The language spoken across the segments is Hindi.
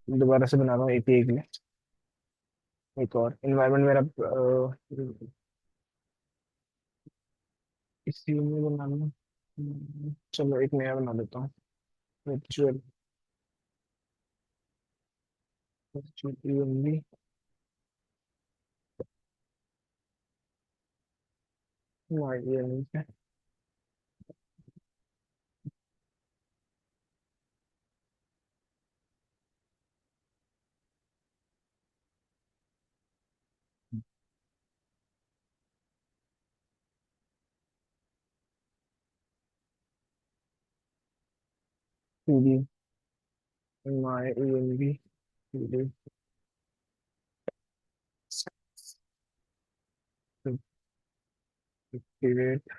दोबारा से बना रहा हूँ एपीआई के लिए एक और इन्वायरमेंट मेरा इसी में बना लूँ। चलो एक नया बना देता हूँ। Virtual virtual CD my ENV CD activate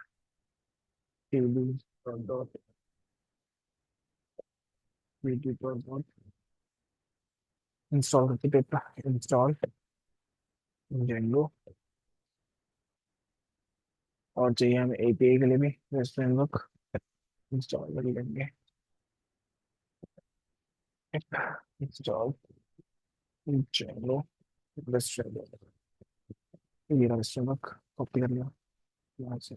CD dot VD dot install करके पेपर इंस्टॉल जेंगो। और चाहिए हमें एपीआई के लिए भी रेस्ट फ्रेमवर्क इंस्टॉल कर लेंगे। इंस्टॉल जेंगो रेस्ट फ्रेमवर्क, ये रेस्ट फ्रेमवर्क कॉपी कर लिया यहाँ से।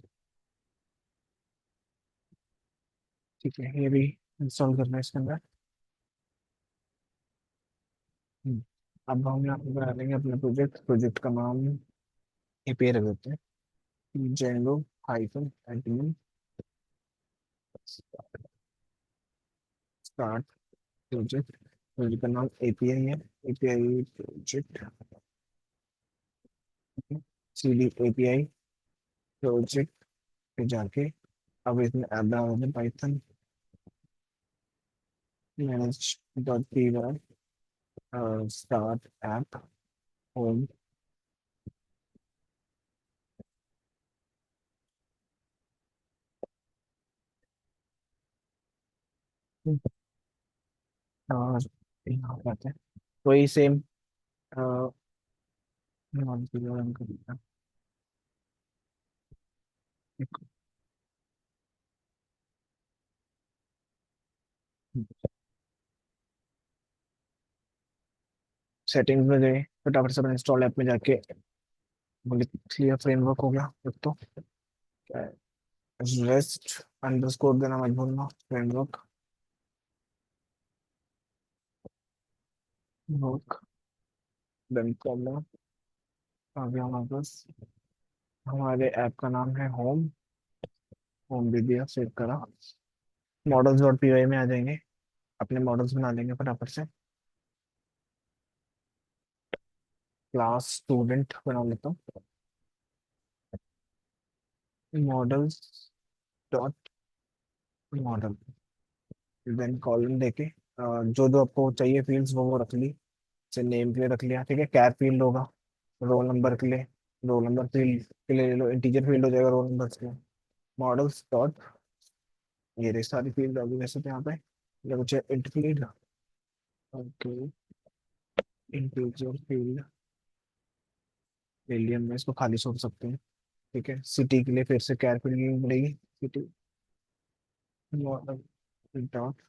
ठीक है, ये भी इंस्टॉल करना है इसके अंदर। हम्म, अब हम यहाँ पे बना लेंगे अपना प्रोजेक्ट का नाम एपीआई रख देते हैं Django hyphen admin start project. Project का नाम एपीआई है, API project CD API project पे जाके अब इसमें ऐप डालना है Python manage dot P Y start app home. और यहाँ पे आते हैं वही सेम सेटिंग्स में गए फटाफट से इंस्टॉल ऐप में जाके बोले क्लियर फ्रेमवर्क हो गया एक तो क्या है रेस्ट अंडरस्कोर देना मत भूलना फ्रेमवर्क वर्क डन कर लो। आगे हमारे पास हमारे ऐप का नाम है होम। होम भी दिया सेव करा। मॉडल्स डॉट पीवाई में आ जाएंगे, अपने मॉडल्स बना लेंगे फटाफट से। क्लास स्टूडेंट बना लेता हूँ models dot model then column देके जो जो आपको चाहिए फील्ड्स वो रख ली। जैसे नेम के लिए रख लिया, ठीक है, कैर फील्ड होगा। रोल नंबर के लिए रोल नंबर फील्ड के लिए ले लो, इंटीजर फील्ड हो जाएगा रोल नंबर के लिए। मॉडल्स डॉट ये रही सारी फील्ड अभी वैसे तो यहाँ पे या कुछ int field. Okay, integer field alien में इसको खाली छोड़ सकते हैं। ठीक है, सिटी के लिए फिर से कैर फील्ड मिलेगी city model dot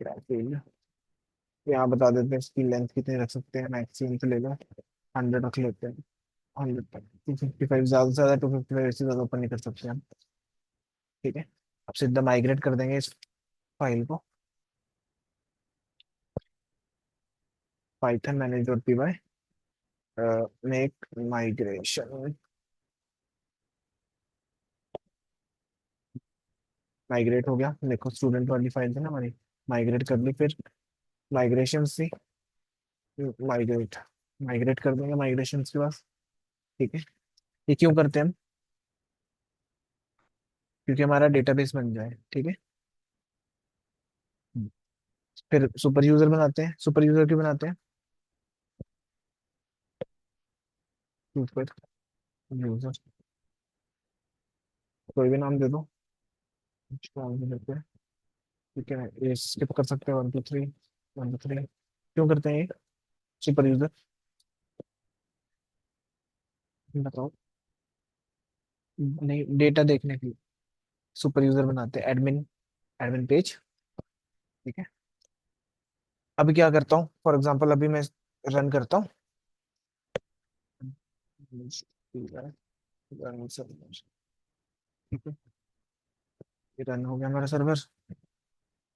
char field. यहाँ बता देते हैं इसकी लेंथ कितनी रख सकते हैं, मैक्सिमम तो ले लो 100 रख लेते हैं। 100 तक 255 ज्यादा से ज्यादा 255 इससे ज्यादा ऊपर नहीं कर सकते हम। ठीक है, अब सीधा माइग्रेट कर देंगे इस फाइल को Python manage dot P Y make migration. Migrate हो गया, देखो स्टूडेंट वाली फाइल थी ना हमारी, माइग्रेट कर ली। फिर माइग्रेशन से माइग्रेट माइग्रेट कर देंगे माइग्रेशन के पास। ठीक है, ये क्यों करते हैं हम, क्योंकि हमारा डेटाबेस बन जाए। ठीक है, फिर सुपर यूजर बनाते हैं। सुपर यूजर क्यों बनाते हैं, सुपर यूजर कोई भी नाम दे दो, कुछ नाम दे देते हैं। ठीक है, ये स्किप कर सकते हैं 1 2 3 1 2 3। क्यों करते हैं ये सुपर यूजर, बताओ। नहीं, डेटा देखने के लिए सुपर यूजर बनाते हैं। Admin admin page. ठीक है, अभी क्या करता हूँ, फॉर एग्जांपल अभी मैं रन करता हूँ। ठीक है, ये रन हो गया मेरा सर्वर।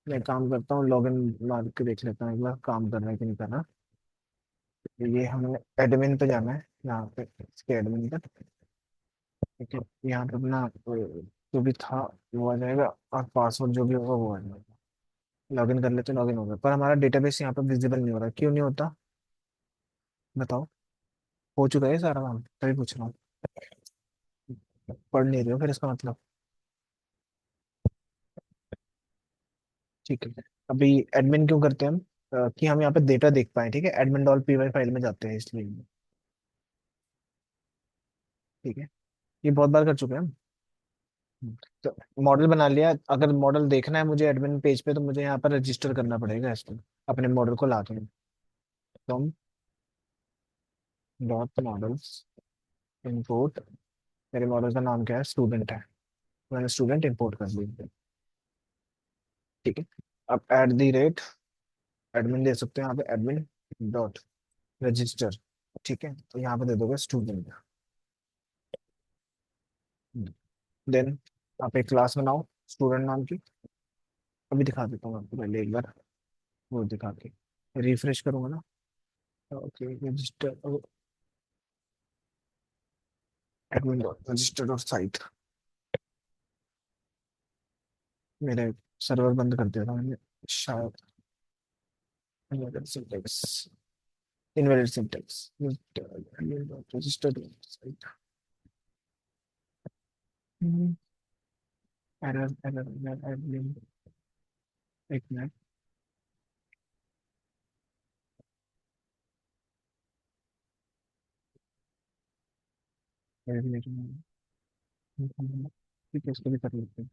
मैं काम करता हूँ, लॉगिन मार के देख लेता हूँ एक बार काम कर रहा है कि नहीं कर रहा। तो ये हमने एडमिन पे जाना है, यहाँ पे इसके एडमिन पे। ठीक है, यहाँ पे अपना जो भी था वो आ जाएगा, और पासवर्ड जो भी होगा वो आ जाएगा। लॉगिन कर लेते हैं, लॉगिन हो गया, पर हमारा डेटाबेस यहाँ पे विजिबल नहीं हो रहा, क्यों नहीं होता बताओ। हो चुका है सारा काम, तभी पूछ रहा हूँ। पढ़ नहीं रहे हो फिर इसका मतलब। ठीक है, अभी एडमिन क्यों करते हैं हम, कि हम यहाँ पे डेटा देख पाए। ठीक है, admin dot P Y file में जाते हैं इसलिए। ठीक है, ये बहुत बार कर चुके हैं हम। तो मॉडल बना लिया, अगर मॉडल देखना है मुझे एडमिन पेज पे, तो मुझे यहाँ पर रजिस्टर करना पड़ेगा इसको, अपने मॉडल को ला के। तो हम डॉट मॉडल्स इंपोर्ट, मेरे मॉडल का नाम क्या है, स्टूडेंट है, मैंने स्टूडेंट इंपोर्ट कर लिया। ठीक है, अब एट दी रेट एडमिन दे सकते हैं यहाँ पे, एडमिन डॉट रजिस्टर। ठीक है, तो यहाँ पे दे दोगे स्टूडेंट। देन आप एक क्लास बनाओ स्टूडेंट नाम की। अभी दिखा देता हूँ आपको पहले एक बार, वो दिखा के रिफ्रेश करूंगा ना। Okay, register admin dot register dot site. मेरे सर्वर बंद कर दिया था मैंने शायद। Invalid syntax, invalid syntax, admin dot register dot site. Error error error admin, एक मिनट। ठीक है, इसको भी कर लेते हैं।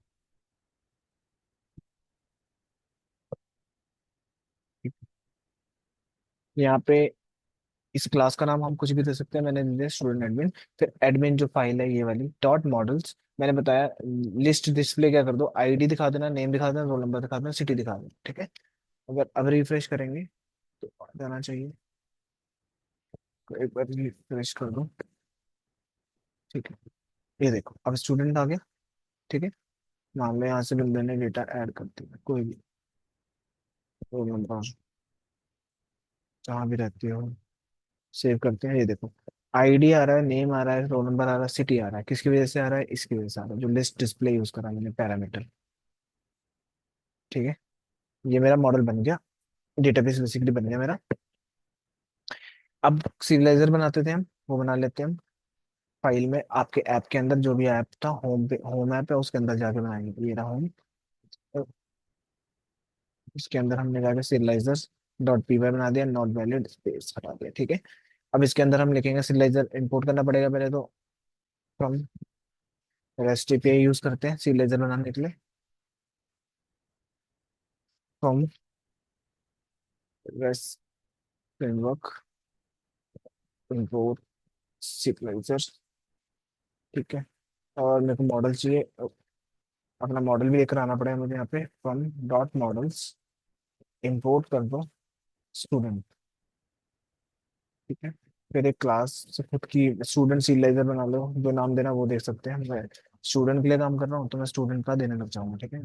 ठीक है। यहाँ पे इस क्लास का नाम हम कुछ भी दे सकते हैं, मैंने दे दिया स्टूडेंट एडमिन। फिर एडमिन जो फाइल है ये वाली डॉट मॉडल्स, मैंने बताया लिस्ट डिस्प्ले क्या कर दो, आईडी दिखा देना, नेम दिखा देना, रोल नंबर दिखा देना, सिटी दिखा देना। ठीक है, अगर अब रिफ्रेश करेंगे तो आ जाना चाहिए। तो एक बार रिफ्रेश कर दो। ठीक है, ये देखो अब स्टूडेंट आ गया। ठीक है, मान लो यहाँ से बंदे ने डेटा ऐड कर दिया, कोई भी रोल नंबर जहाँ भी रहती हो, सेव करते हैं। ये देखो आईडी आ रहा है, नेम आ रहा है, रोल नंबर आ रहा है, सिटी आ रहा है, किसकी वजह से आ रहा है, इसकी वजह से आ रहा है, जो लिस्ट डिस्प्ले यूज करा मैंने पैरामीटर। ठीक है, ये मेरा मॉडल बन गया, डेटाबेस बेसिकली बन गया मेरा। अब सीरियलाइजर बनाते थे हम, वो बना लेते हैं हम। फाइल में आपके ऐप के अंदर जो भी ऐप था, होम पे होम ऐप है उसके अंदर जाके बनाएंगे, ये रहा होम। तो इसके अंदर हमने जाके सीरियलाइजर डॉट पी वाई बना दिया, नॉट वैलिड स्पेस हटा दिया। ठीक है, अब इसके अंदर हम लिखेंगे सीरियलाइजर इंपोर्ट करना पड़ेगा पहले तो, फ्रॉम रेस्ट एपीआई यूज करते हैं सीरियलाइजर बनाने के लिए। From rest framework import serialiser. ठीक है, और मेरे को मॉडल चाहिए, अपना मॉडल भी लेकर आना पड़ेगा मुझे यहाँ पे, फ्रॉम डॉट मॉडल्स इंपोर्ट कर दो स्टूडेंट। ठीक है, फिर एक क्लास से खुद की स्टूडेंट सीरियलाइजर बना लो, जो नाम देना वो दे सकते हैं। मैं स्टूडेंट के लिए काम कर रहा हूँ तो मैं स्टूडेंट का देने लग जाऊंगा। ठीक है,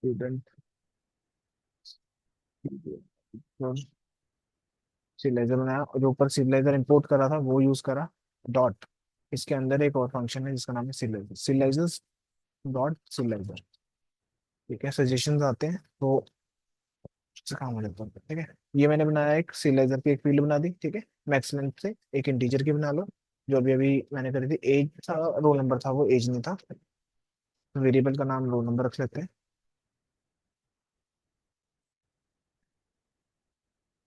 स्टूडेंट सीरियलाइजर बनाया, और जो ऊपर सीरियलाइजर इंपोर्ट करा था वो यूज करा डॉट। इसके अंदर एक और फंक्शन है जिसका नाम है सीरियलाइजर, सीरियलाइजर्स डॉट सीरियलाइजर। ठीक है, सजेशन आते हैं तो उससे काम हो जाता है। ठीक है, ये मैंने बनाया, एक सीरियलाइजर की एक फील्ड बना दी। ठीक है, मैक्स लेंथ से एक इंटीजर की बना लो, जो अभी अभी मैंने करी थी, एज था, रोल नंबर था, वो एज नहीं था। वेरिएबल का नाम रोल नंबर रख लेते हैं।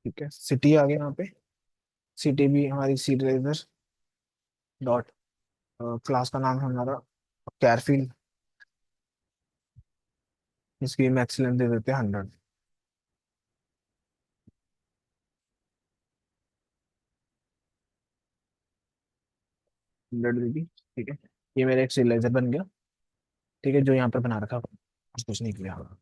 ठीक है, सिटी आ गया यहाँ पे, सिटी भी हमारी सीरियलाइजर डॉट, क्लास का नाम है हमारा कैरफील्ड, इसकी मैक्स लेंथ दे देते हैं 100। 100 दे दी। ठीक है, ये मेरा एक सीरियलाइजर बन गया। ठीक है, जो यहाँ पर बना रखा कुछ नहीं किया।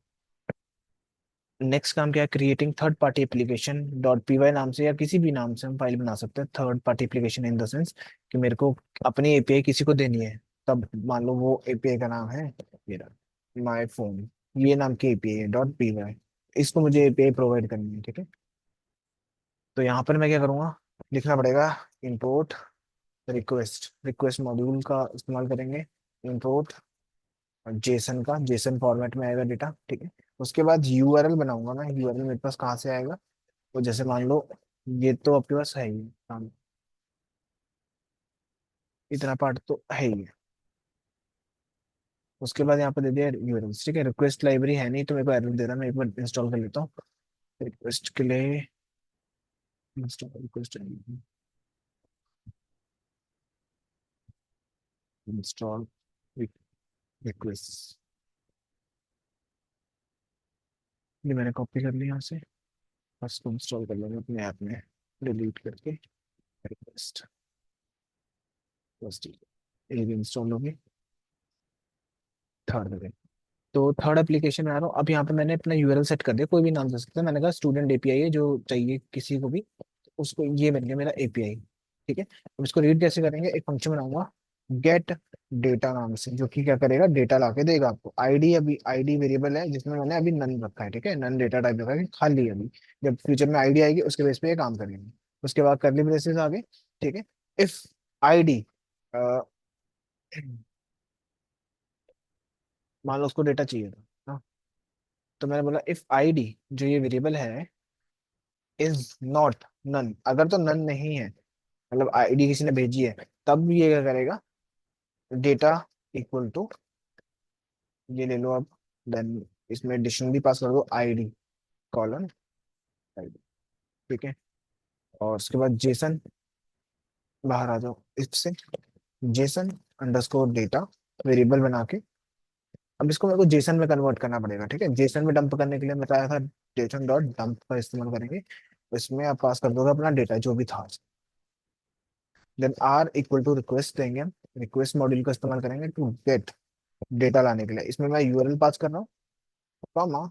नेक्स्ट काम क्या है, creating third party application dot P Y नाम से या किसी भी नाम से हम फाइल बना सकते हैं। Third party application in the sense कि मेरे को अपनी एपीआई किसी को देनी है, तब मान लो वो एपीआई का नाम है मेरा माई फोन, ये नाम की एपीआई है डॉट पी वाई, इसको मुझे एपीआई प्रोवाइड करनी है। ठीक है, तो यहाँ पर मैं क्या करूँगा, लिखना पड़ेगा इंपोर्ट रिक्वेस्ट, रिक्वेस्ट मॉड्यूल का इस्तेमाल करेंगे, इंपोर्ट जेसन का, जेसन फॉर्मेट में आएगा डेटा। ठीक है, उसके बाद यूआरएल बनाऊंगा मैं, यूआरएल मेरे पास कहाँ से आएगा, तो जैसे मान लो ये तो आपके पास है ही काम, इतना पार्ट तो है ही है। उसके बाद यहाँ पे दे दिया यूआरएल। ठीक है, रिक्वेस्ट लाइब्रेरी है नहीं तो मेरे को एरर दे रहा है, मैं एक बार इंस्टॉल कर लेता हूँ रिक्वेस्ट के लिए। इंस्टॉल रिक्वेस्ट, इंस्टॉल रिक्वेस्ट, ये मैंने कॉपी कर लिया यहाँ से, बस को इंस्टॉल कर लेंगे अपने ऐप में डिलीट करके रिक्वेस्ट, बस ठीक है, ये भी इंस्टॉल होगी। थर्ड, तो थर्ड एप्लीकेशन में आ रहा हूँ। अब यहाँ पे मैंने अपना यूआरएल सेट कर दिया, कोई भी नाम दे सकते हैं, मैंने कहा स्टूडेंट एपीआई है जो चाहिए किसी को भी, तो उसको ये बन गया मेरा एपीआई। ठीक है, अब इसको रीड कैसे करेंगे, एक फंक्शन बनाऊंगा गेट डेटा नाम से, जो कि क्या करेगा, डेटा ला के देगा आपको। आईडी, अभी आईडी वेरिएबल है जिसमें मैंने अभी नन रखा है। ठीक है, नन डेटा टाइप रखा है कि खाली है अभी, जब फ्यूचर में आईडी आएगी उसके बेस पे ये काम करेंगे। उसके बाद करली ब्रेसेस आगे। ठीक है, इफ आईडी, मान लो उसको डेटा चाहिए था, हाँ, तो मैंने बोला इफ आईडी जो ये वेरिएबल है इज नॉट नन, अगर तो नन नहीं है, मतलब आईडी किसी ने भेजी है, तब ये क्या करेगा, डेटा इक्वल टू, ये ले लो आप, देन इसमें डिक्शनरी पास कर दो आईडी कॉलन आईडी। ठीक है, और उसके बाद जेसन, बाहर आ जाओ इससे, जेसन अंडरस्कोर डेटा वेरिएबल बना के, अब इसको मेरे को जेसन में कन्वर्ट करना पड़ेगा। ठीक है, जेसन में डंप करने के लिए बताया था जेसन डॉट डंप का इस्तेमाल करेंगे, इसमें आप पास कर दोगे अपना डेटा जो भी था। Then R equal to request देंगे हम, रिक्वेस्ट मॉड्यूल का इस्तेमाल करेंगे टू गेट डेटा लाने के लिए, इसमें मैं यूआरएल पास कर रहा हूँ, कॉमा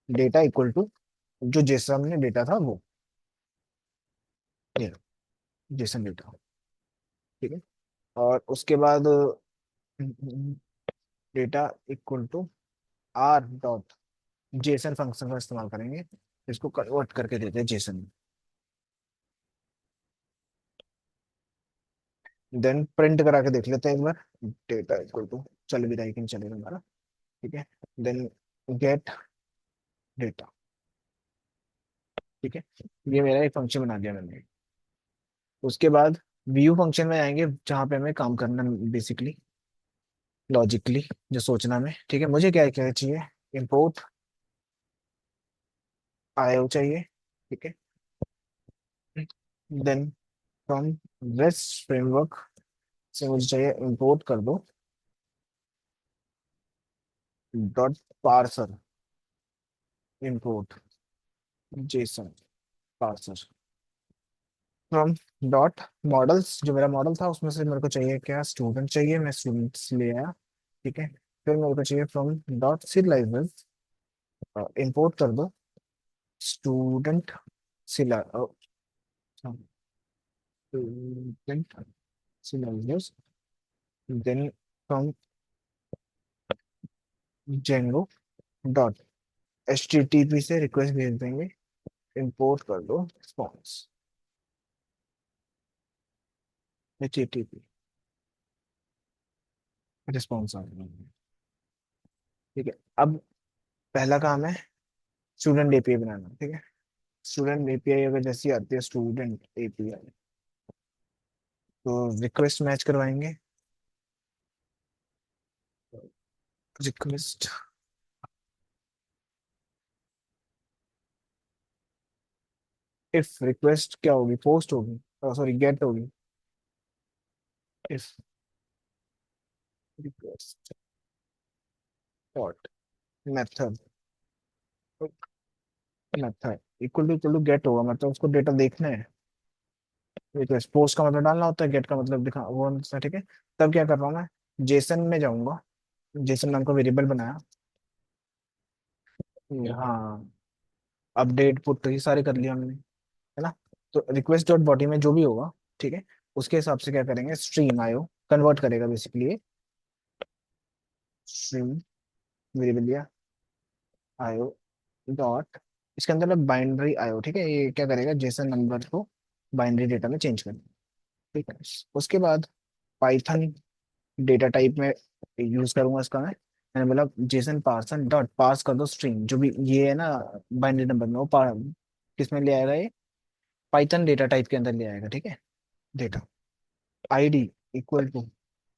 डेटा इक्वल टू जो जेसन में डेटा था वो, ये जेसन डेटा। ठीक है, और उसके बाद data equal to R dot JSON function का इस्तेमाल करेंगे, इसको कन्वर्ट करके देते हैं जेसन में। देन प्रिंट करा के देख लेते हैं एक बार, डेटा इक्वल टू, चल भी रहा है कि नहीं चलेगा हमारा। ठीक है, देन गेट डेटा। ठीक है, ये मेरा एक फंक्शन बना दिया मैंने। उसके बाद व्यू फंक्शन में आएंगे जहाँ पे हमें काम करना बेसिकली लॉजिकली, जो सोचना में। ठीक है, मुझे क्या क्या चाहिए, इंपोर्ट आईओ चाहिए। ठीक है, देन फ्रॉम रेस्ट फ्रेमवर्क से मुझे चाहिए इंपोर्ट कर दो dot parser, import Jason parser from dot models, जो मेरा मॉडल था उसमें से मेरे को चाहिए क्या, स्टूडेंट चाहिए, मैं स्टूडेंट्स ले आया। ठीक है, फिर मेरे को चाहिए फ्रॉम डॉट सीरियलाइजर, इंपोर्ट कर दो स्टूडेंट सिला student serializers, then from Django dot H T T P से रिक्वेस्ट भेज देंगे, इंपोर्ट कर दो response, H T T P response आ गया। ठीक है, अब पहला काम है स्टूडेंट एपीआई बनाना। ठीक है, स्टूडेंट एपीआई अगर जैसी आती है स्टूडेंट एपीआई, तो रिक्वेस्ट मैच करवाएंगे, रिक्वेस्ट, इफ रिक्वेस्ट क्या होगी, पोस्ट होगी, सॉरी गेट होगी, if request dot method, method equal to get होगा, मतलब उसको डेटा देखना है। रिक्वेस्ट पोस्ट का मतलब डालना होता है, गेट का मतलब दिखा वो होता है। ठीक है, तब क्या कर रहा हूँ मैं, जेसन में जाऊंगा, जेसन नाम का वेरिएबल बनाया। हाँ, अपडेट पुट तो ये सारे कर लिया हमने, है ना। तो रिक्वेस्ट डॉट बॉडी में जो भी होगा, ठीक है, उसके हिसाब से क्या करेंगे, स्ट्रीम आयो कन्वर्ट करेगा बेसिकली। स्ट्रीम वेरिएबल लिया, आयो डॉट, इसके अंदर में बाइनरी आयो, ठीक है, ये क्या करेगा, जेसन नंबर को बाइनरी डेटा में चेंज करेगा। ठीक है, उसके बाद पाइथन डेटा टाइप में यूज करूंगा इसका मैं। मैंने बोला जेसन पार्सन डॉट पास कर दो स्ट्रिंग, जो भी ये है ना बाइनरी नंबर में, वो किस में ले आएगा ये, पाइथन डेटा टाइप के अंदर ले आएगा, ठीक है। Data ID equal to,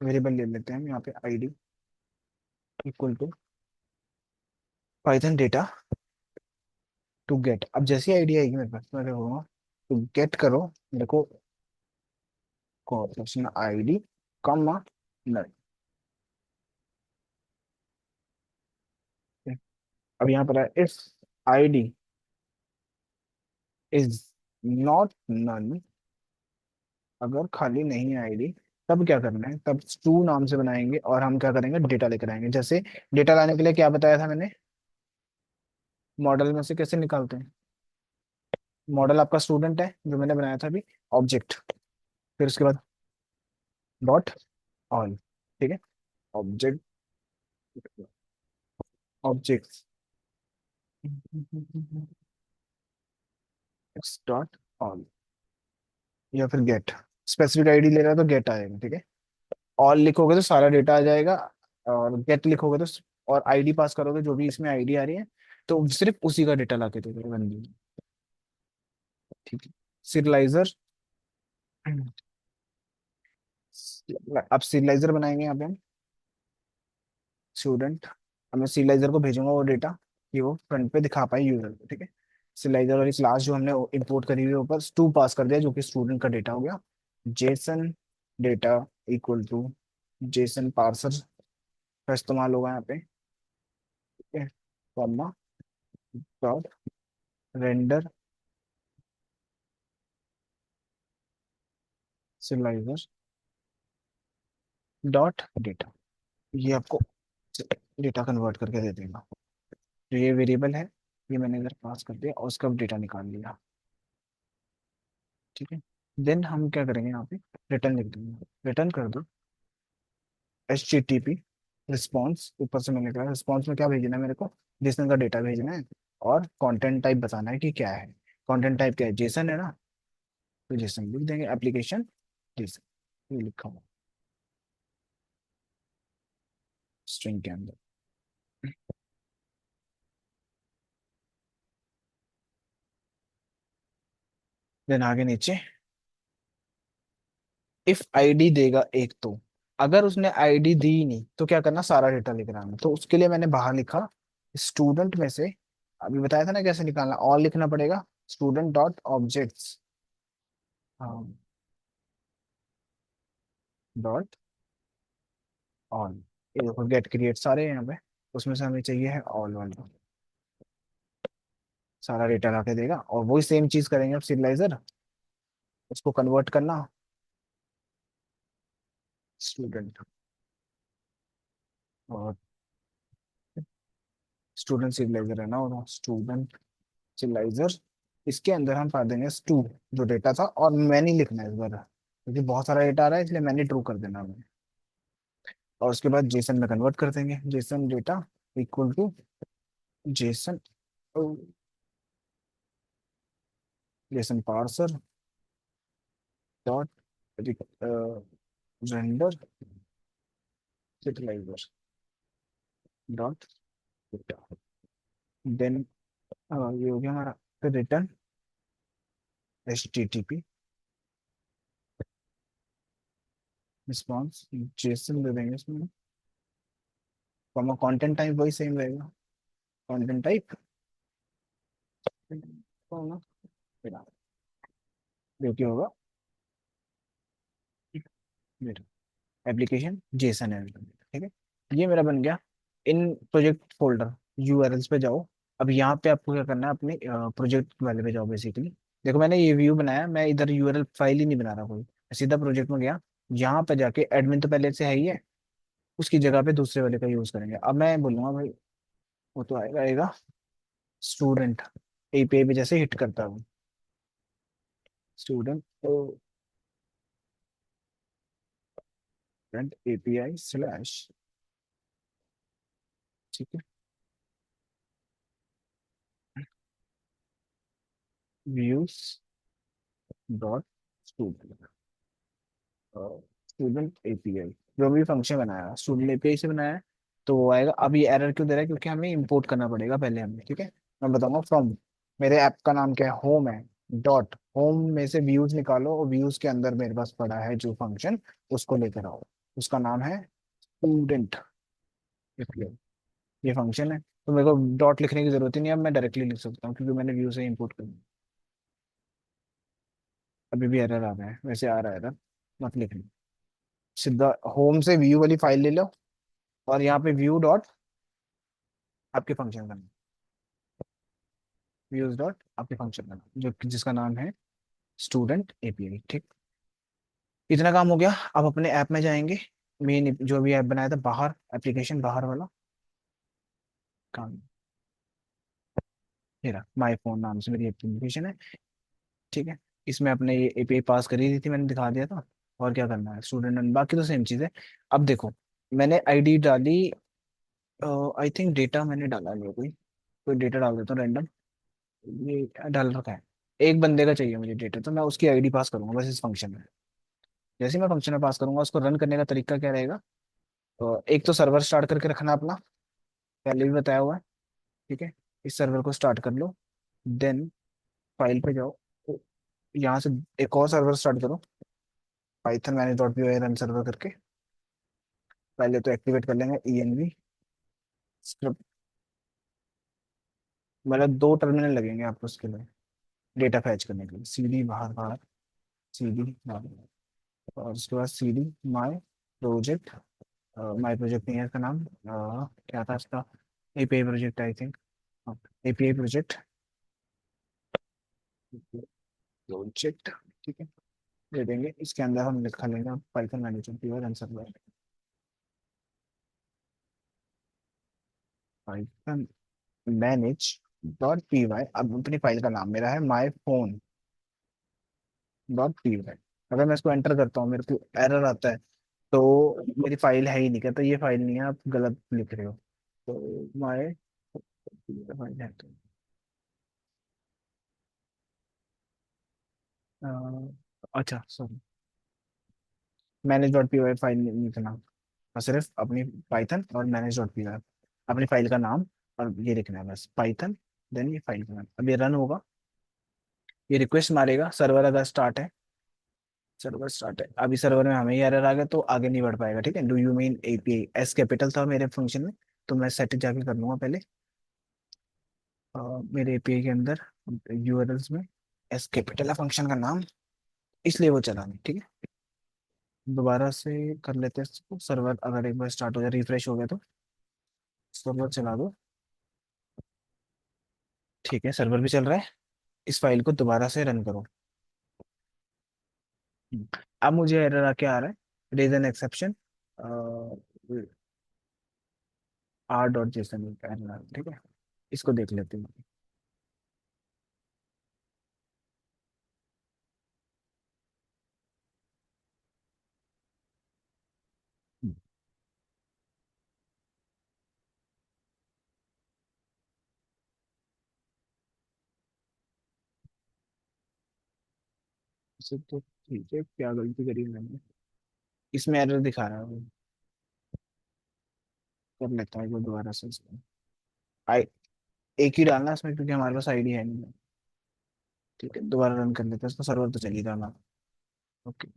variable ले लेते हैं हम यहाँ पे, ID equal to Python data to get. अब जैसी आईडी आएगी मेरे पास, मैं क्या करूँगा, टू गेट करो मेरे को ऑप्शन आईडी कॉमा नल। अब यहाँ पर है if ID is not null, अगर खाली नहीं है आईडी, तब क्या करना है, तब टू नाम से बनाएंगे और हम क्या करेंगे, डेटा लेकर आएंगे। जैसे डेटा लाने के लिए क्या बताया था मैंने, मॉडल में से कैसे निकालते हैं, मॉडल आपका स्टूडेंट है जो मैंने बनाया था अभी, ऑब्जेक्ट, फिर उसके बाद डॉट ऑल, ठीक है, ऑब्जेक्ट, ऑब्जेक्ट डॉट ऑल, या फिर गेट, स्पेसिफिक आईडी ले रहा है तो गेट आएगा, ठीक है। ऑल लिखोगे तो सारा डेटा आ जाएगा, और गेट लिखोगे तो और आईडी पास करोगे, जो भी इसमें आईडी आ रही है, तो सिर्फ उसी का डेटा लाके दे देगा बंदी, ठीक है। सीरियलाइजर, अब सीरियलाइजर बनाएंगे यहाँ पे हम, स्टूडेंट, अब मैं सीरियलाइजर को भेजूंगा वो डेटा कि वो फ्रंट पे दिखा पाए यूजर को, ठीक है। सीरियलाइजर वाली क्लास जो हमने इंपोर्ट करी हुई है ऊपर, टू पास कर दिया, जो कि स्टूडेंट का डेटा हो गया। JSON data equal to JSON parser का इस्तेमाल होगा यहाँ पे, ठीक है, comma dot render serializer dot data, ये आपको डेटा कन्वर्ट करके दे देगा। तो ये वेरिएबल है, ये मैंने इधर पास कर दिया और उसका डेटा निकाल लिया, ठीक है। देन हम क्या करेंगे, यहाँ पे रिटर्न लिख देंगे, रिटर्न कर दो H T T P response, ऊपर से मैंने कहा रिस्पॉन्स में क्या भेजना है मेरे को, जेसन का डेटा भेजना है, और कंटेंट टाइप बताना है कि क्या है, कंटेंट टाइप क्या है, जेसन है ना, तो जेसन लिख देंगे, एप्लीकेशन जेसन, ये लिखा हुआ स्ट्रिंग के अंदर। देन आगे नीचे इफ आईडी देगा एक तो, अगर उसने आईडी दी ही नहीं तो क्या करना, सारा डेटा लेकर आना। तो उसके लिए मैंने बाहर लिखा स्टूडेंट में से, अभी बताया था ना कैसे निकालना, और लिखना पड़ेगा student dot objects, dot all, ये देखो गेट क्रिएट सारे हैं यहाँ पे, उसमें से हमें चाहिए है ऑल वाला, सारा डेटा ला के देगा। और वही सेम चीज करेंगे अब सीरियलाइजर, उसको कन्वर्ट करना स्टूडेंट, और स्टूडेंट सीरियलाइजर है ना, और स्टूडेंट सिलाइजर, इसके अंदर हम पा देंगे टू, जो डेटा था, और मैनी लिखना है इस बार क्योंकि बहुत सारा डेटा आ रहा है, इसलिए मैनी ट्रू कर देना हमें। और उसके बाद जेसन में कन्वर्ट कर देंगे, JSON data equal to JSON, JSON parser dot render serializer dot data. Then ये हो गया हमारा, फिर return H T T P response, JSON दे देंगे इसमें, कॉमा कंटेंट टाइप वही सेम रहेगा, कंटेंट टाइप जो कि होगा एप्लीकेशन जेसन है, ठीक है। ये मेरा बन गया इन प्रोजेक्ट फोल्डर, यूआरएल्स पे जाओ। अब यहाँ पे आपको क्या करना है, अपने प्रोजेक्ट वाले पे जाओ बेसिकली। देखो मैंने ये व्यू बनाया, मैं इधर यूआरएल फाइल ही नहीं बना रहा कोई, मैं सीधा प्रोजेक्ट में गया, यहाँ पे जाके एडमिन तो पहले से है ही है, उसकी जगह पे दूसरे वाले का यूज करेंगे। अब मैं बोलूंगा भाई, वो तो आएगा आएगा स्टूडेंट एपीआई पे जैसे हिट करता है वो, स्टूडेंट तो स्टूडेंट एपीआई स्लैश, ठीक है, views dot student, student API, जो भी फंक्शन बनाया है स्टूडेंट एपीआई से बनाया है, तो वो आएगा। अब ये एरर क्यों दे रहा है? क्योंकि हमें इंपोर्ट करना पड़ेगा पहले हमें, ठीक है। मैं बताऊंगा फ्रॉम, मेरे ऐप का नाम क्या है, होम है, डॉट होम में से व्यूज निकालो और व्यूज के अंदर मेरे पास पड़ा है जो फंक्शन, उसको लेकर आओ। उसका नाम है स्टूडेंट एपीआई, ये फंक्शन है। तो मेरे को डॉट लिखने की जरूरत ही नहीं है, अब मैं डायरेक्टली लिख सकता हूँ क्योंकि मैंने व्यू से इंपोर्ट कर दिया। अभी भी एरर आ रहा है, वैसे आ रहा है एरर, मत लिखना, सीधा होम से व्यू वाली फाइल ले लो और यहाँ पे व्यू डॉट आपके फंक्शन का नाम, व्यूज डॉट आपके फंक्शन का नाम जो जिसका नाम है स्टूडेंट एपीआई, ठीक। इतना काम हो गया। अब अपने ऐप में जाएंगे, मेन जो भी ऐप बनाया था बाहर, एप्लीकेशन बाहर वाला काम, मेरा माई फोन नाम से मेरी एप्लीकेशन है, ठीक है। इसमें अपने ये एपीआई पास करी दी थी, मैंने दिखा दिया था। और क्या करना है, स्टूडेंट, बाकी तो सेम चीज़ है। अब देखो, मैंने आईडी डाली, आई थिंक डेटा मैंने डाला नहीं, कोई कोई डेटा डाल देता हूँ रैंडम, ये डाल रखा है। एक बंदे का चाहिए मुझे डेटा, तो मैं उसकी आईडी पास करूंगा बस इस फंक्शन में। जैसे ही मैं फंक्शन में पास करूंगा, उसको रन करने का तरीका क्या रहेगा? तो एक तो सर्वर स्टार्ट करके रखना अपना, पहले भी बताया हुआ है, ठीक है। इस सर्वर को स्टार्ट कर लो, देन फाइल पे जाओ, तो यहाँ से एक और सर्वर स्टार्ट करो, Python manage dot P run server करके। पहले तो एक्टिवेट कर लेंगे ENV स्क्रिप्ट, मतलब 2 टर्मिनल लगेंगे आपको उसके लिए, डेटा फैच करने के लिए, सीडी बाहर बाहर, सीडी बाहर, और उसके बाद CD my project, my project नहीं है इसका नाम, क्या था इसका, API project I think, API project, project, ठीक है। दे देंगे, इसके अंदर हम लिखा लेंगे Python manager pure answer, Python manage dot P Y. अब अपनी फाइल का नाम मेरा है my phone dot P Y. अगर मैं इसको एंटर करता हूँ, मेरे को एरर आता है, तो मेरी फाइल है ही नहीं, कहता ये फाइल नहीं है, आप गलत लिख रहे हो। तो माई फाइल है, तो अच्छा sorry, manage dot P Y file नहीं लिखना, और सिर्फ अपनी पाइथन और मैनेज डॉट पी वाई, अपनी फाइल का नाम, और ये लिखना है बस पाइथन, देन ये फाइल का नाम। अब ये रन होगा, ये रिक्वेस्ट मारेगा, सर्वर अगर स्टार्ट है, सर्वर स्टार्ट है, अभी सर्वर में हमें ही एरर आ गया तो आगे नहीं बढ़ पाएगा, ठीक है। Do you mean API, S capital था मेरे फंक्शन में, तो मैं सेट जाके कर लूंगा पहले, मेरे एपीआई के अंदर यूआरएल्स में एस कैपिटल है फंक्शन का नाम, इसलिए वो चला नहीं, ठीक है। दोबारा से कर लेते हैं इसको, सर्वर अगर एक बार स्टार्ट हो जाए, रिफ्रेश हो गया तो सर्वर चला दो, ठीक है, सर्वर भी चल रहा है। इस फाइल को दोबारा से रन करो। अब मुझे एरर आके आ रहा है, raise an exception, R.json error, ठीक है। इसको देख लेते हैं। इसे तो ठीक है, क्या गलती करी मैंने, इसमें एरर दिखा रहा है वो, कर लेता है वो दोबारा से इसको। आई, एक ही डालना है इसमें क्योंकि हमारे पास आईडी है नहीं, ठीक है, दोबारा रन कर लेते हैं इसको, सर्वर तो चल ही रहा हमारा। ओके,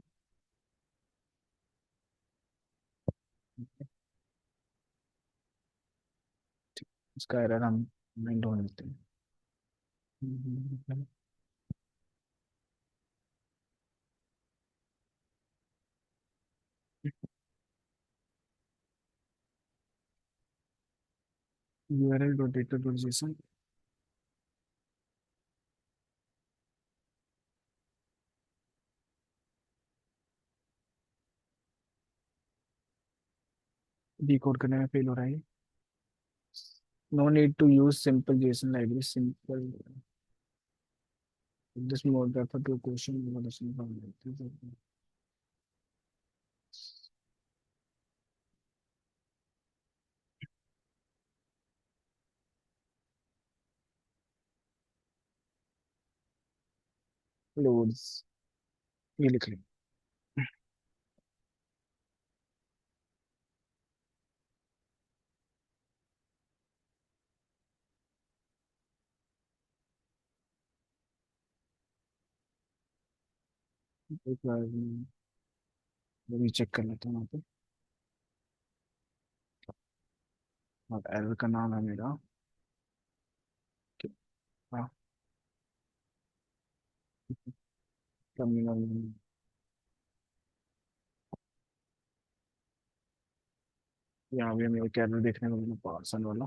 इसका एरर हम ढूंढ लेते हैं। URL dot data dot JSON, decode करने में फेल हो रहा है। No need to use simple JSON library simple this mode refer to question loads, ये लिख लें। एक बार मैं चेक कर लेता हूँ यहाँ पे। और एरर का नाम है मेरा, हाँ, टर्मिनल। यहाँ भी हमें एक एरर देखने को मिला पार्सन वाला।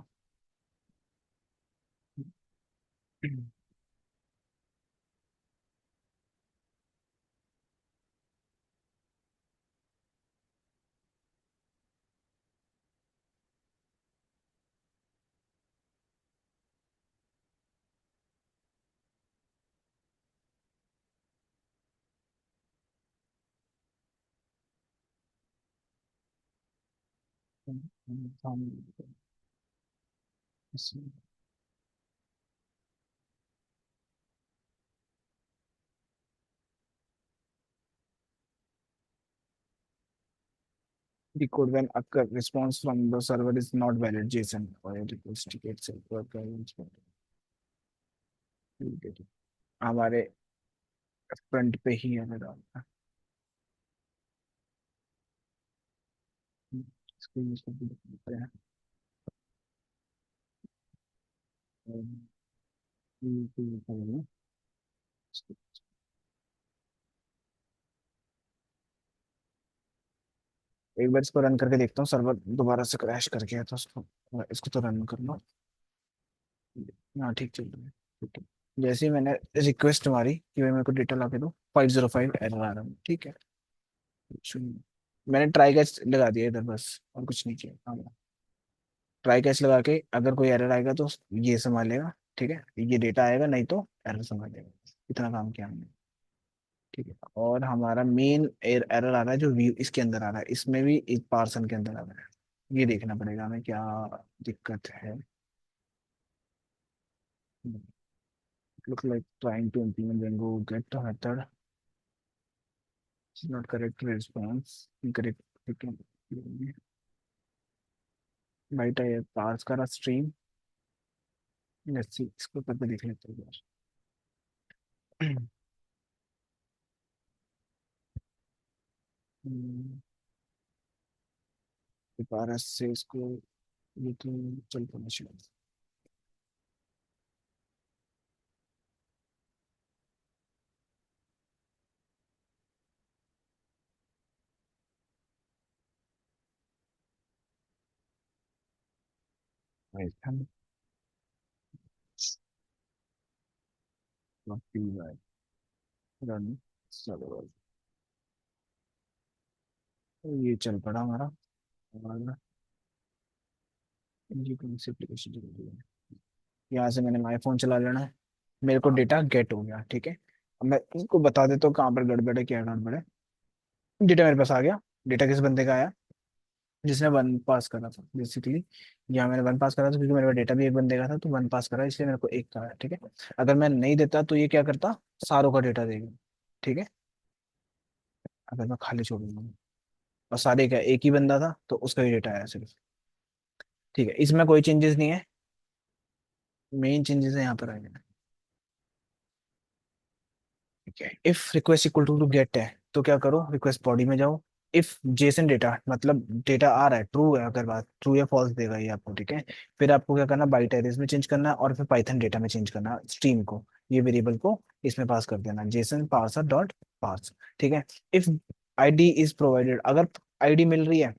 The code when occur response from the server is not valid JSON or a request ticket server guidance. हमारे फ्रंट पे ही है मेरा। इसको यूज करके देखते हैं। एक बार इसको रन करके देखता हूँ, सर्वर दोबारा से क्रैश कर गया था उसको, इसको तो रन करना। हाँ ठीक चल रहा है। ठीक है, जैसे ही मैंने रिक्वेस्ट मारी कि भाई मेरे को डेटा ला के दो, 505 एरर आ रहा है। ठीक है, सुनिए, मैंने ट्राई कैच लगा दिया इधर बस, और कुछ नहीं किया। हाँ, ट्राई कैच लगा के अगर कोई एरर आएगा तो ये संभालेगा। ठीक है, ये डेटा आएगा, नहीं तो एरर संभालेगा। इतना काम किया हमने। ठीक है, और हमारा मेन एरर आ रहा है जो व्यू इसके अंदर आ रहा है, इसमें भी एक पार्सन के अंदर आ रहा है। ये देखना पड़ेगा हमें क्या दिक्कत है। look like trying to implement Django get method is not correct response incorrect byte है पार्स करा स्ट्रीम। लेट्स सी, इसको करके देख लेते हैं यार। पारस से इसको, ये तो चल पाना चाहिए। पाइथन रन सर्वर, ये चल पड़ा हमारा। और ये कौन सी एप्लीकेशन चल रही है? यहाँ से मैंने माई फोन चला लेना है। मेरे को डेटा गेट हो गया। ठीक है, अब मैं इसको बता देता हूँ कहाँ पर गड़बड़ है, क्या गड़बड़ है। डेटा मेरे पास आ गया। डेटा किस बंदे का आया? जिसने वन पास करा था बेसिकली। यहाँ मैंने वन पास करा था क्योंकि मेरे पास डेटा भी एक बंदे का था, तो वन पास करा इसलिए मेरे को एक का आया। ठीक है, अगर मैं नहीं देता तो ये क्या करता, सारों का डेटा देगा। ठीक है, अगर मैं खाली छोड़ दूंगा, और सारे का एक ही बंदा था तो उसका ही डेटा आया सिर्फ। ठीक है, इसमें कोई चेंजेस नहीं है। मेन चेंजेस है यहाँ पर आएंगे। ठीक है, if request equal to get है तो क्या करो, रिक्वेस्ट बॉडी में जाओ। इफ जेसन डेटा मतलब डेटा आ रहा है ट्रू है, अगर बात ट्रू या फॉल्स देगा ये आपको। ठीक है, फिर आपको क्या करना, बाइट एरेज में चेंज करना है, और फिर पाइथन डेटा में चेंज करना स्ट्रीम को। ये वेरिएबल को इसमें पास कर देना, जेसन पार्सर डॉट पार्स। ठीक है, इफ आईडी इज प्रोवाइडेड, अगर आईडी मिल रही है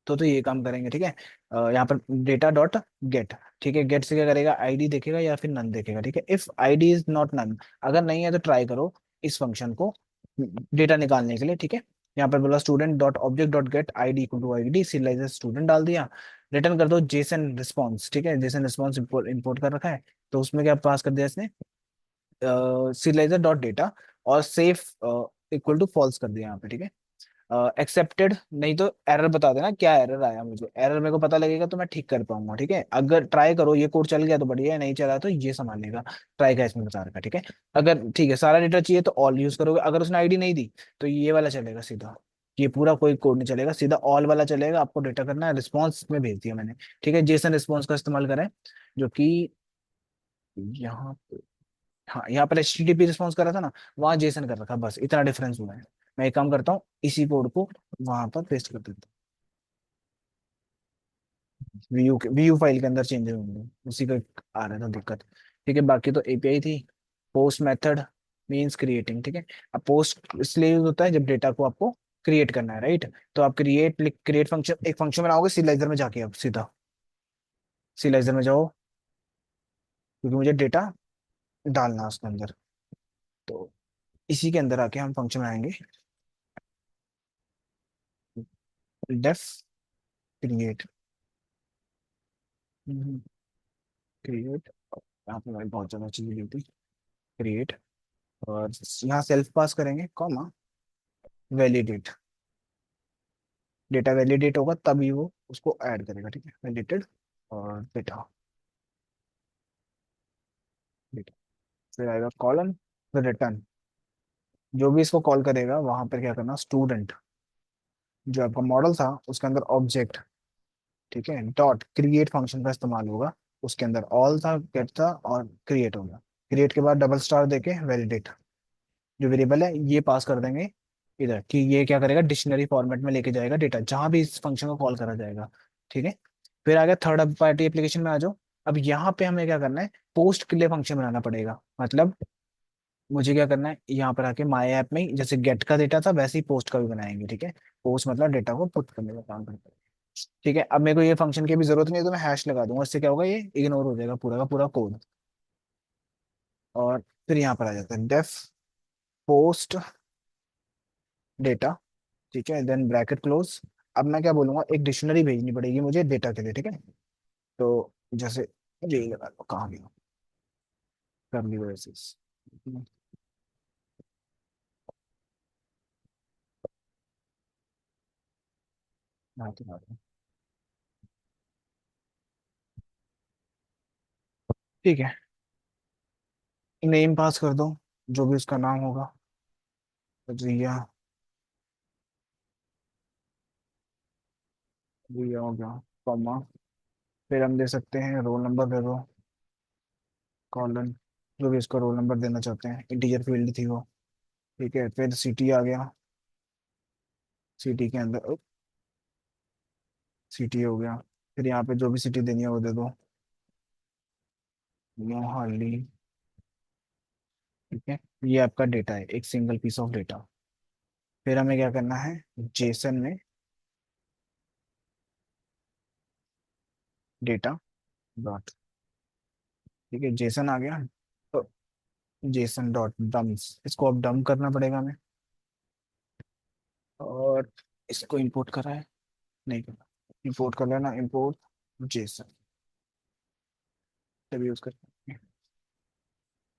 तो ये काम करेंगे। ठीक है, यहाँ पर डेटा डॉट गेट। ठीक है, गेट से क्या करेगा, आईडी देखेगा या फिर नन देखेगा। ठीक है, if ID is not none, अगर नहीं है तो ट्राई करो इस फंक्शन को डेटा निकालने के लिए। ठीक है, यहाँ पर बोला student dot object dot get ID equal to ID, serializer student डाल दिया। रिटर्न कर दो जेसन रिस्पॉन्स, ठीक है, जेसन रिस्पॉन्स इंपोर्ट कर रखा है। तो उसमें क्या पास कर दिया इसने, सीरियलाइजर डॉट डेटा, और सेफ इक्वल टू फॉल्स कर दिया यहाँ पे, ठीक है। एक्सेप्टेड, नहीं तो एरर बता देना क्या एरर आया, मुझे एरर मेरे को पता लगेगा तो मैं ठीक कर पाऊंगा, ठीक है। अगर ट्राई करो ये कोड चल गया तो बढ़िया है, नहीं चला तो ये संभालेगा, ट्राई का इसमें बता रखा, ठीक है। अगर ठीक है सारा डेटा चाहिए तो ऑल यूज करोगे, अगर उसने आईडी नहीं दी तो ये वाला चलेगा सीधा, ये पूरा कोई कोड नहीं चलेगा, सीधा ऑल वाला चलेगा। आपको डेटा करना है, रिस्पॉन्स में भेज दिया मैंने, ठीक है। जेसन रिस्पॉन्स का इस्तेमाल करें, जो कि यहाँ, हाँ यहाँ पर HTTP रिस्पॉन्स कर रहा था ना, वहां जेसन कर रखा, बस इतना डिफरेंस हुआ है। मैं एक काम करता हूँ, इसी कोड को वहां पर पेस्ट कर देता हूँ, वीयू फाइल के अंदर चेंजेस होंगे, उसी का आ रहा था दिक्कत, ठीक है। बाकी तो एपीआई थी। पोस्ट मेथड मींस क्रिएटिंग, ठीक है। अब पोस्ट इसलिए यूज होता है जब डेटा को आपको क्रिएट करना है, राइट। तो आप क्रिएट फंक्शन, एक फंक्शन बनाओगे सीलाइजर में जाके, अब सीधा सीलाइजर में जाओ, क्योंकि मुझे डेटा डालना है उसके अंदर। तो इसी के अंदर आके हम फंक्शन बनाएंगे, डेफ क्रिएट, क्रिएट, यहाँ पे हमारी बहुत ज्यादा चीजें दी थी, क्रिएट, और यहाँ सेल्फ पास करेंगे, कॉमा वैलिडेट, डेटा वैलिडेट होगा तभी वो उसको ऐड करेगा, ठीक है, वैलिडेटेड, और डेटा, डेटा, फिर आएगा कॉलन, फिर रिटर्न, जो भी इसको कॉल करेगा वहां पर क्या करना, स्टूडेंट जो आपका मॉडल था उसके अंदर ऑब्जेक्ट, ठीक है, डॉट क्रिएट फंक्शन का इस्तेमाल होगा, उसके अंदर ऑल था, गेट था, और क्रिएट हो गया। क्रिएट के बाद डबल स्टार देके वैलिडेट, जो वेरिएबल है ये पास कर देंगे इधर, कि ये क्या करेगा, डिक्शनरी फॉर्मेट में लेके जाएगा डेटा जहां भी इस फंक्शन को कॉल करा जाएगा, ठीक है। फिर आ गया थर्ड पार्टी एप्लीकेशन में आ जाओ। अब यहाँ पे हमें क्या करना है, पोस्ट के लिए फंक्शन बनाना पड़ेगा, मतलब मुझे क्या करना है, यहाँ पर आके माई ऐप में ही जैसे गेट का डेटा था वैसे ही पोस्ट का भी बनाएंगे, ठीक है। पोस्ट मतलब डेटा को पुट करने का काम करता है, ठीक है। अब मेरे को ये फंक्शन की भी जरूरत नहीं है तो मैं हैश लगा दूंगा, इससे क्या होगा, ये इग्नोर हो जाएगा पूरा का पूरा कोड। और फिर यहाँ पर आ जाता है डेफ पोस्ट डेटा, ठीक है, देन ब्रैकेट क्लोज। अब मैं क्या बोलूंगा, एक डिक्शनरी भेजनी पड़ेगी मुझे डेटा के लिए, ठीक है। तो जैसे ये लगा लो, कहाँ गया, करली ब्रेसेस, ठीक है। नेम पास कर दो, जो भी उसका नाम होगा, रिया, रिया हो गया, कॉमा, फिर हम दे सकते हैं रोल नंबर दे दो, कॉलन, जो भी इसका रोल नंबर देना चाहते हैं, इंटीजर फील्ड थी वो, ठीक है। फिर सिटी आ गया, सिटी के अंदर सिटी हो गया, फिर यहाँ पे जो भी सिटी देनी है वो दे दो, मोहाली, ठीक है। ये आपका डेटा है, एक सिंगल पीस ऑफ डेटा। फिर हमें क्या करना है, जेसन में डेटा डॉट, ठीक है, जेसन आ गया। तो जेसन डॉट डम्स, इसको अब डम करना पड़ेगा हमें, और इसको इंपोर्ट करा है, नहीं करना, इंपोर्ट कर लेना, इंपोर्ट जेसन, तभी यूज करते हैं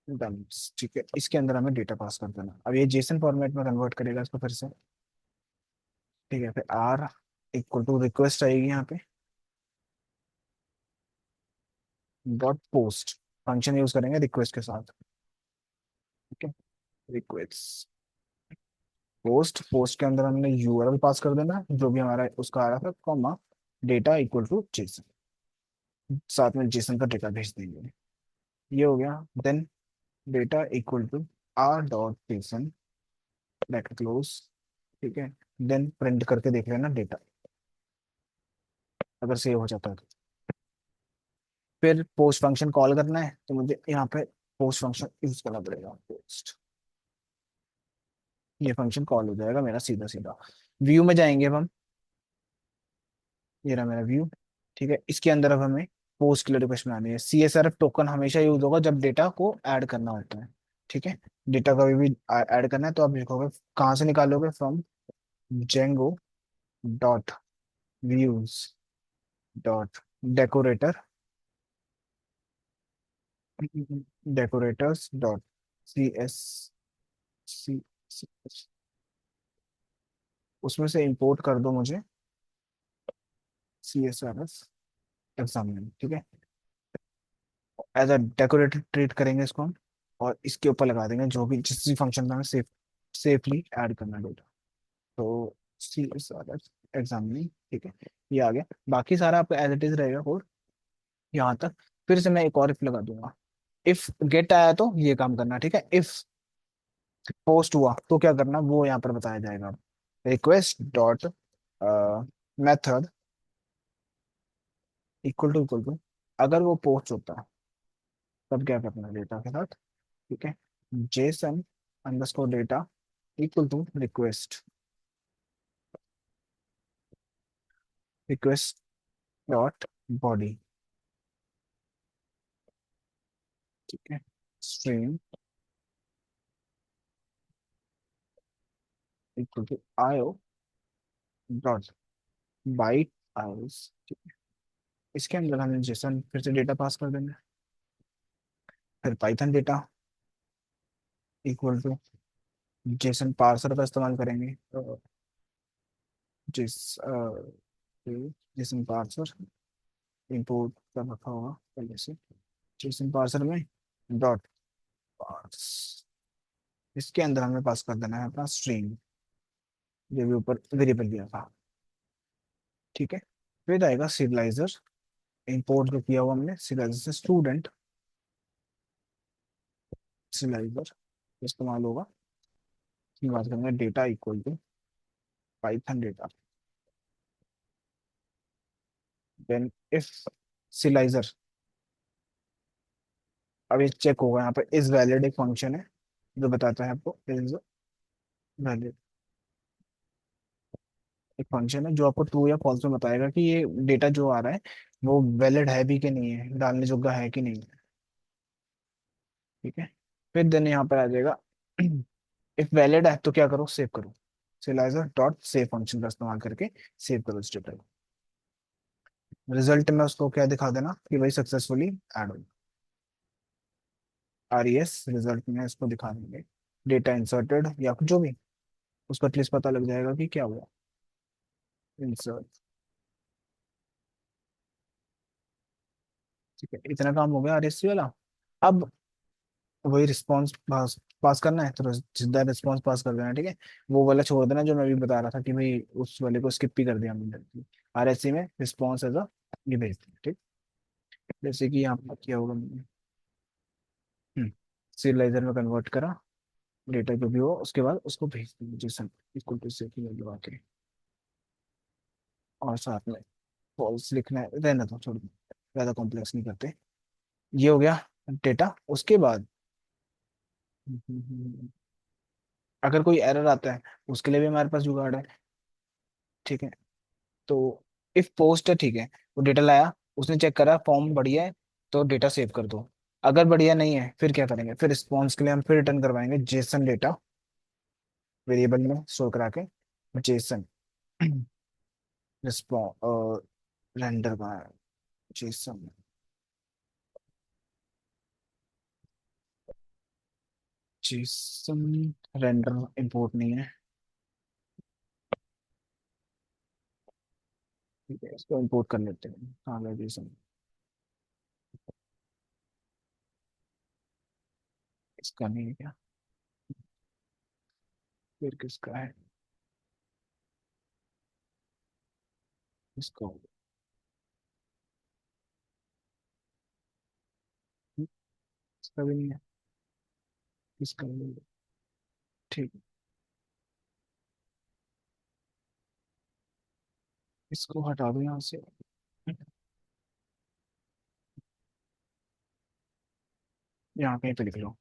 डम्स, ठीक है। इसके अंदर हमें डेटा पास कर देना, अब ये जेसन फॉर्मेट में कन्वर्ट करेगा इसको फिर से, ठीक है। फिर आर इक्वल टू रिक्वेस्ट आएगी यहाँ पे, डॉट पोस्ट, फंक्शन यूज करेंगे रिक्वेस्ट के साथ, ठीक है। रिक्वेस्ट पोस्ट, पोस्ट के अंदर हमने यूआरएल पास कर देना जो भी हमारा उसका आ रहा था, comma data equal to JSON, साथ में जेसन का डेटा भेज देंगे, ये हो गया। Then data equal to R dot JSON, bracket close, ठीक है। देन प्रिंट करके देख लेना डेटा, अगर सेव हो जाता है तो। फिर पोस्ट फंक्शन कॉल करना है, तो मुझे यहाँ पे पोस्ट फंक्शन यूज करना पड़ेगा, पोस्ट, ये फंक्शन कॉल हो जाएगा मेरा सीधा सीधा। व्यू में जाएंगे अब हम, ये रहा मेरा व्यू, ठीक है। इसके अंदर अब हमें पोस्ट के लिए रिक्वेस्ट बनानी है, CSRF टोकन हमेशा यूज होगा जब डेटा को ऐड करना होता है, ठीक है। डेटा कभी भी ऐड करना है तो आप लिखोगे, कहाँ से निकालोगे, from Django dot views dot decorator decorators dot C S C उसमें से इंपोर्ट कर दो मुझे CSRF एग्जाम, ठीक है। एज अ डेकोरेटेड ट्रीट करेंगे इसको हम, और इसके ऊपर लगा देंगे जो भी जिस भी फंक्शन में हमें सेफली ऐड करना डेटा। तो CSRF एग्जामिनिंग, ठीक है, ये आ गया। बाकी सारा आपका एज इट इज रहेगा कोड यहाँ तक। फिर से मैं एक और इफ लगा दूंगा। इफ गेट आया तो ये काम करना, ठीक है। इफ पोस्ट हुआ तो क्या करना वो यहाँ पर बताया जाएगा। Request dot method equal to अगर वो पोस्ट होता है तब क्या करना है डेटा के साथ, ठीक है। JSON underscore data equal to request dot body, ठीक है। Stream equal to IO dot bytes. इसके अंदर हमें जेसन फिर से डेटा पास कर देंगे। फिर Python data equal to JSON parser का इस्तेमाल करेंगे। तो जिस जेसन पार्सर इंपोर्ट कर रखा होगा पहले से जेसन पार्सर में डॉट पार्स, इसके अंदर हमें पास कर देना है अपना स्ट्रिंग जो भी ऊपर वेरिएबल दिया था, ठीक है। फिर आएगा सिविलाइजर, इंपोर्ट जो किया हुआ हमने सिविलाइजर से स्टूडेंट सिविलाइजर इस्तेमाल होगा। की बात करेंगे data equal to Python data, then if serializer, अब ये चेक होगा यहाँ पे इज वैलिड एक फंक्शन है जो बताता है आपको इज वैलिड, एक फंक्शन है जो आपको ट्रू या फॉल्स में बताएगा कि ये डेटा जो आ रहा है वो वैलिड है भी कि नहीं है, डालने जोगा है कि नहीं है, ठीक है। फिर देन यहाँ पर आ जाएगा इफ वैलिड है तो क्या करो सेव करो, सिलाइजर डॉट सेव फंक्शन का इस्तेमाल करके सेव करो इस डेटा को। रिजल्ट में उसको क्या दिखा देना कि भाई सक्सेसफुली ऐड हो, RES रिजल्ट में इसको दिखा देंगे डेटा इंसर्टेड या जो भी, उसका एटलीस्ट पता लग जाएगा कि क्या हुआ। इंसर्ट, ठीक है, इतना काम हो गया RSC वाला। अब वही रिस्पॉन्स पास पास करना है तो सीधा रिस्पॉन्स पास कर देना, ठीक है। वो वाला छोड़ देना जो मैं भी बता रहा था कि भाई उस वाले को स्किप ही कर दिया हमने। RSC में रिस्पॉन्स एज अ ये भेज दिया, ठीक। जैसे कि यहाँ पर किया होगा मैंने, सीरियलाइजर में कन्वर्ट करा डेटा जो भी हो, उसके बाद उसको भेज दिया जेसन इक्वल टू से लगा के, और साथ में फॉल्स लिखना है, रहना तो छोड़ दो, ज्यादा कॉम्प्लेक्स नहीं करते। ये हो गया डेटा। उसके बाद अगर कोई एरर आता है उसके लिए भी हमारे पास जुगाड़ है, ठीक है। तो इफ पोस्ट है, ठीक है, वो डेटा लाया, उसने चेक करा फॉर्म बढ़िया है तो डेटा सेव कर दो। अगर बढ़िया नहीं है फिर क्या करेंगे, फिर रिस्पॉन्स के लिए हम फिर रिटर्न करवाएंगे जेसन डेटा वेरिएबल में स्टोर करा के, जेसन रिस्पॉन्स रेंडर का जेसन जेसन रेंडर इंपोर्ट नहीं है, ठीक है, इसको इंपोर्ट कर लेते हैं। हाँ जेसन, इसका नहीं है क्या, फिर किसका है, इसको, इसका भी नहीं है, इसका भी नहीं है, ठीक है। इसको हटा दो यहाँ से, यहाँ कहीं पे लिख लो।